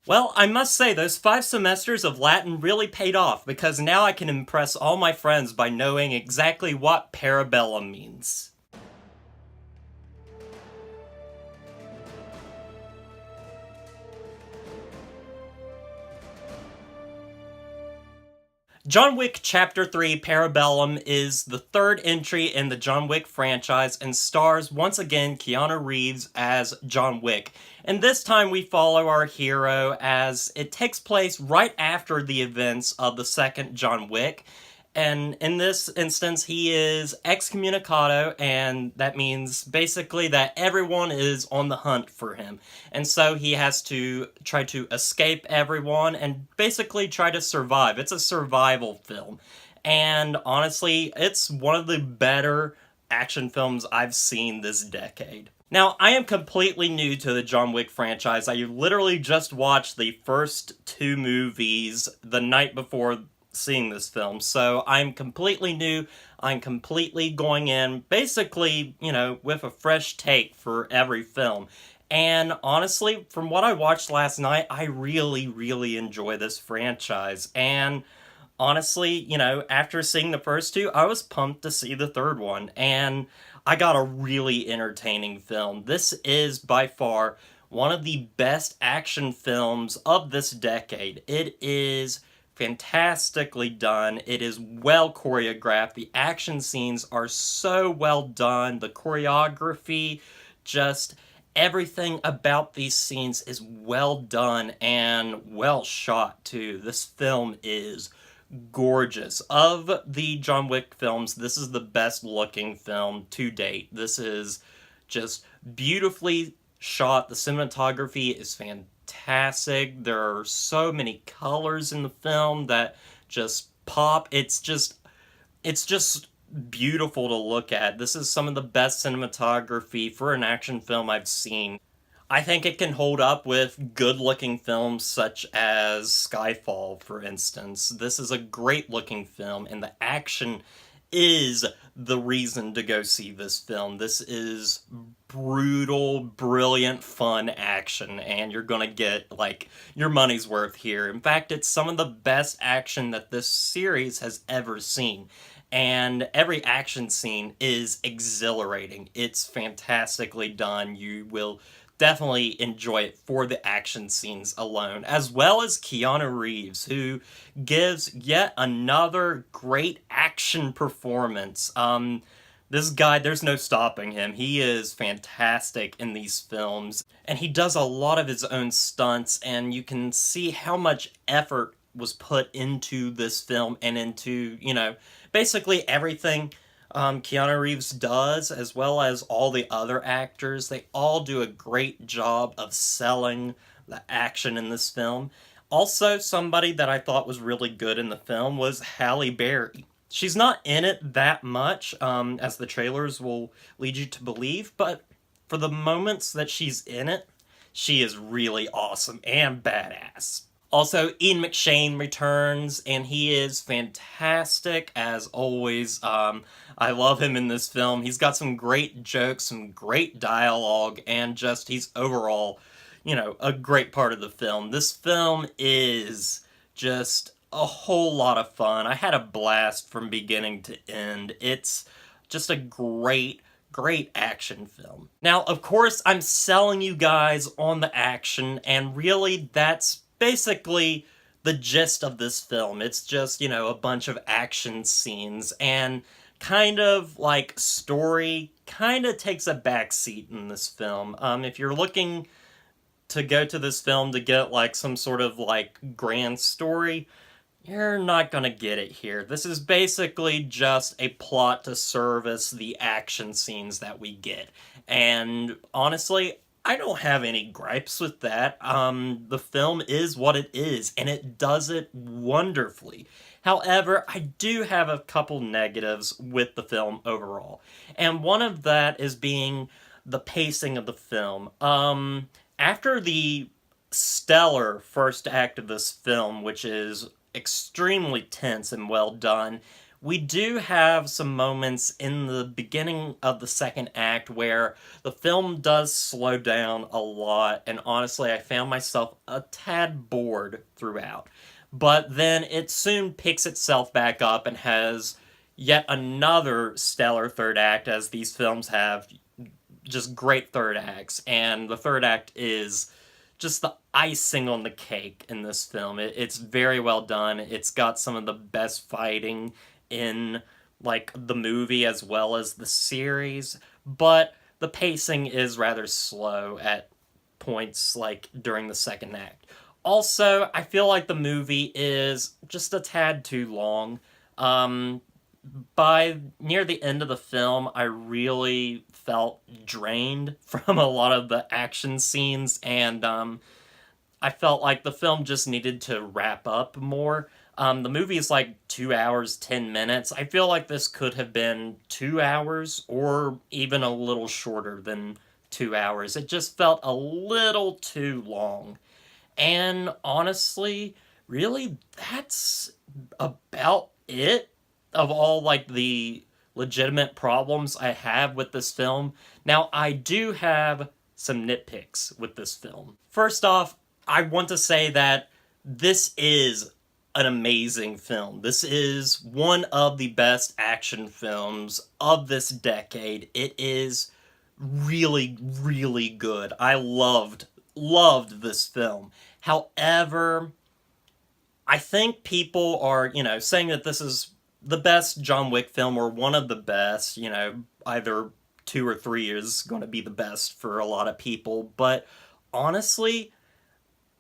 Well, I must say, those 5 semesters of Latin really paid off because now I can impress all my friends by knowing exactly what Parabellum means. John Wick Chapter 3 Parabellum is the third entry in the John Wick franchise and stars once again Keanu Reeves as John Wick. And this time we follow our hero as it takes place right after the events of the second John Wick. And in this instance, he is excommunicado, and that means basically that everyone is on the hunt for him. And so he has to try to escape everyone and basically try to survive. It's a survival film. And honestly, it's one of the better action films I've seen this decade. Now, I am completely new to the John Wick franchise. I literally just watched the first 2 movies the night before seeing this film, so I'm completely new. I'm completely going in, basically, with a fresh take for every film. And honestly, from what I watched last night, I really, really enjoy this franchise. And honestly, after seeing the first 2, I was pumped to see the third one. And I got a really entertaining film. This is by far one of the best action films of this decade. It is fantastically done. It is well choreographed. The action scenes are so well done. The choreography, just everything about these scenes is well done and well shot too. This film is gorgeous. Of the John Wick films, this is the best looking film to date. This is just beautifully shot. The cinematography is fantastic. There are so many colors in the film that just pop. It's just beautiful to look at. This is some of the best cinematography for an action film I've seen. I think it can hold up with good-looking films such as Skyfall, for instance. This is a great-looking film, and the action is the reason to go see this film. This is brutal, brilliant, fun action, and you're gonna get, your money's worth here. In fact, it's some of the best action that this series has ever seen. And every action scene is exhilarating. It's fantastically done. You will definitely enjoy it for the action scenes alone, as well as Keanu Reeves, who gives yet another great action performance. This guy, there's no stopping him. He is fantastic in these films, and he does a lot of his own stunts, and you can see how much effort was put into this film and into, basically everything Keanu Reeves does, as well as all the other actors. They all do a great job of selling the action in this film. Also, somebody that I thought was really good in the film was Halle Berry. She's not in it that much, as the trailers will lead you to believe, but for the moments that she's in it, she is really awesome and badass. Also, Ian McShane returns, and he is fantastic as always. I love him in this film. He's got some great jokes, some great dialogue, and just he's overall, a great part of the film. This film is just a whole lot of fun. I had a blast from beginning to end. It's just a great, great action film. Now, of course, I'm selling you guys on the action, and really, that's basically the gist of this film. It's just, a bunch of action scenes, and kind of like story kind of takes a backseat in this film. If you're looking to go to this film to get some sort of grand story, you're not gonna get it here. This is basically just a plot to service the action scenes that we get. And honestly, I don't have any gripes with that. The film is what it is, and it does it wonderfully. However, I do have a couple negatives with the film overall. And one of that is being the pacing of the film. After the stellar first act of this film, which is extremely tense and well done, we do have some moments in the beginning of the second act where the film does slow down a lot, and honestly, I found myself a tad bored throughout. But then it soon picks itself back up and has yet another stellar third act, as these films have just great third acts, and the third act is just the icing on the cake in this film. It's very well done. It's got some of the best fighting in like the movie as well as the series, but the pacing is rather slow at points like during the second act. Also, I feel like the movie is just a tad too long. By near the end of the film, I really felt drained from a lot of the action scenes, and I felt like the film just needed to wrap up more. The movie is like 2 hours, 10 minutes. I feel like this could have been 2 hours or even a little shorter than 2 hours. It just felt a little too long. And honestly, really, that's about it of all like the legitimate problems I have with this film. Now, I do have some nitpicks with this film. First off, I want to say that this is an amazing film. This is one of the best action films of this decade. It is really, really good. I loved this film. However, I think people are, saying that this is the best John Wick film or one of the best, either 2 or 3 is going to be the best for a lot of people, but honestly,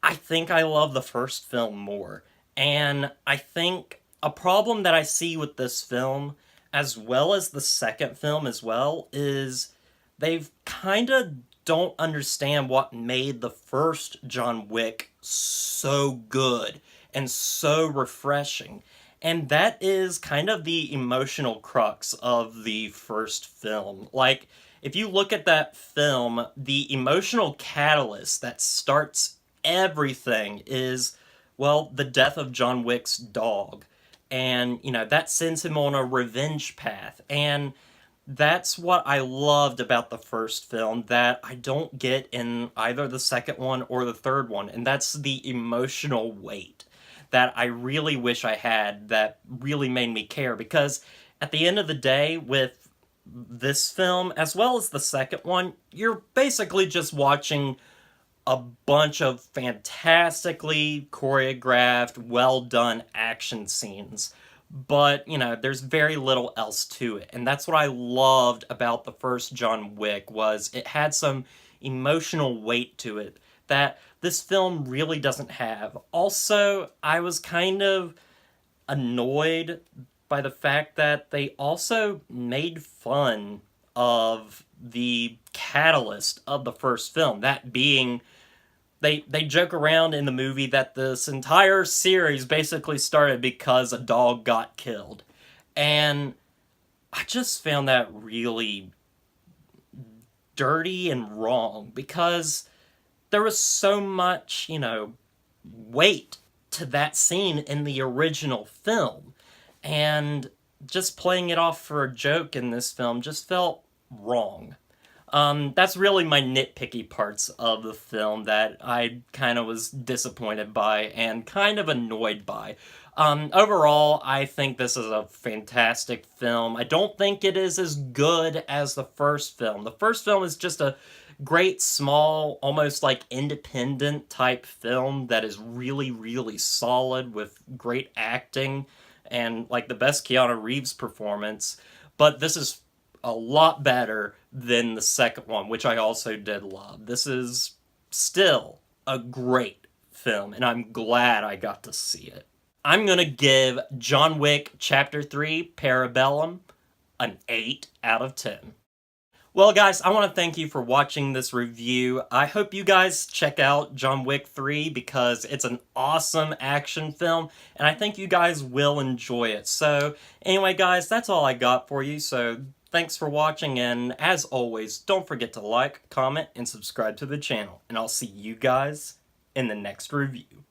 I think I love the first film more. And I think a problem that I see with this film, as well as the second film as well, is they've kind of don't understand what made the first John Wick so good and so refreshing. And that is kind of the emotional crux of the first film. Like, if you look at that film, the emotional catalyst that starts everything is, well, the death of John Wick's dog. And, that sends him on a revenge path. And that's what I loved about the first film that I don't get in either the second one or the third one. And that's the emotional weight that I really wish I had that really made me care. Because at the end of the day, with this film, as well as the second one, you're basically just watching a bunch of fantastically choreographed, well-done action scenes. But, there's very little else to it. And that's what I loved about the first John Wick, was it had some emotional weight to it that this film really doesn't have. Also, I was kind of annoyed by the fact that they also made fun of the catalyst of the first film, that being they joke around in the movie that this entire series basically started because a dog got killed. And I just found that really dirty and wrong, because there was so much, weight to that scene in the original film. And just playing it off for a joke in this film just felt wrong. That's really my nitpicky parts of the film that I kind of was disappointed by and kind of annoyed by. Overall, I think this is a fantastic film. I don't think it is as good as the first film. The first film is just a great, small, almost like independent type film that is really, really solid with great acting and like the best Keanu Reeves performance. But this is a lot better than the second one, which I also did love. This is still a great film, and I'm glad I got to see it. I'm gonna give John Wick Chapter 3 Parabellum an 8 out of 10. Well, guys, I want to thank you for watching this review. I hope you guys check out John Wick 3 because it's an awesome action film, and I think you guys will enjoy it. So, anyway, guys, that's all I got for you. So, thanks for watching, and as always, don't forget to like, comment, and subscribe to the channel. And I'll see you guys in the next review.